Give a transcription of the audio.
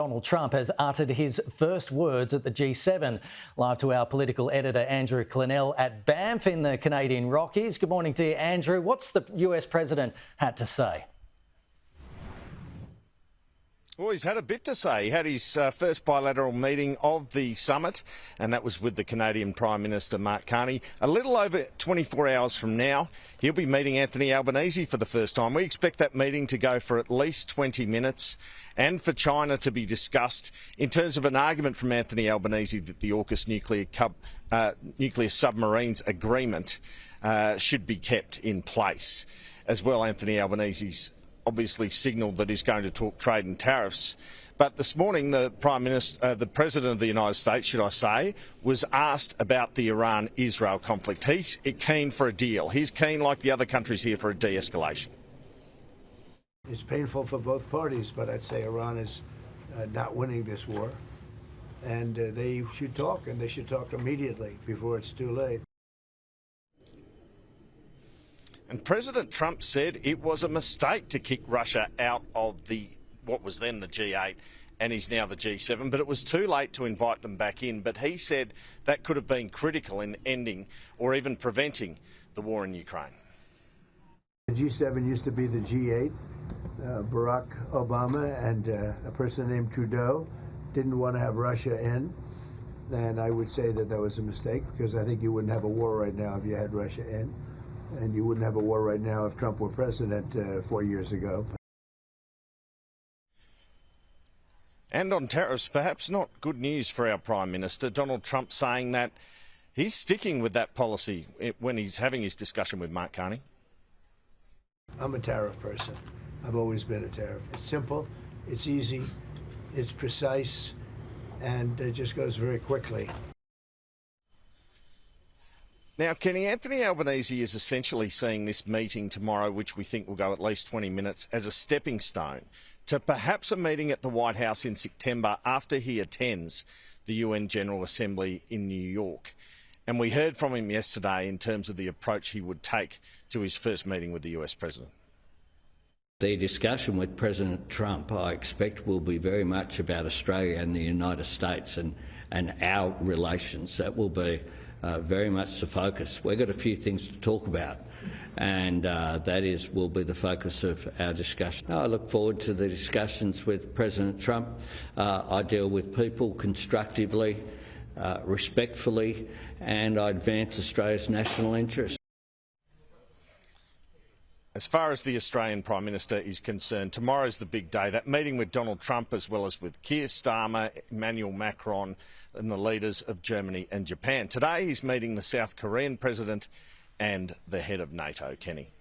Donald Trump has uttered his first words at the G7. Live to our political editor, Andrew Clennell at Banff in the Canadian Rockies. Good morning to you, Andrew. What's the US president had to say? Well, he's had a bit to say. He had his first bilateral meeting of the summit, and that was with the Canadian Prime Minister, Mark Carney. A little over 24 hours from now, he'll be meeting Anthony Albanese for the first time. We expect that meeting to go for at least 20 minutes and for China to be discussed in terms of an argument from Anthony Albanese that the AUKUS nuclear submarines agreement should be kept in place. As well, Anthony Albanese's obviously signalled that he's going to talk trade and tariffs. But this morning, the President of the United States, should I say, was asked about the Iran-Israel conflict. He's keen for a deal. He's keen, like the other countries here, for a de-escalation. It's painful for both parties, but I'd say Iran is not winning this war. And they should talk, and they should talk immediately before it's too late. And President Trump said it was a mistake to kick Russia out of what was then the G8 and is now the G7, but it was too late to invite them back in. But he said that could have been critical in ending or even preventing the war in Ukraine. The G7 used to be the G8. Barack Obama and a person named Trudeau didn't want to have Russia in. And I would say that was a mistake, because I think you wouldn't have a war right now if you had Russia in. And you wouldn't have a war right now if Trump were president 4 years ago. And on tariffs, perhaps not good news for our Prime Minister. Donald Trump saying that he's sticking with that policy when he's having his discussion with Mark Carney. I'm a tariff person. I've always been a tariff. It's simple, it's easy, it's precise, and it just goes very quickly. Now, Kenny, Anthony Albanese is essentially seeing this meeting tomorrow, which we think will go at least 20 minutes, as a stepping stone to perhaps a meeting at the White House in September after he attends the UN General Assembly in New York. And we heard from him yesterday in terms of the approach he would take to his first meeting with the US President. The discussion with President Trump, I expect, will be very much about Australia and the United States and our relations. That will be very much the focus. We've got a few things to talk about, and that will be the focus of our discussion. I look forward to the discussions with President Trump. I deal with people constructively, respectfully, and I advance Australia's national interest. As far as the Australian Prime Minister is concerned, tomorrow's the big day. That meeting with Donald Trump, as well as with Keir Starmer, Emmanuel Macron and the leaders of Germany and Japan. Today he's meeting the South Korean President and the head of NATO, Kenny.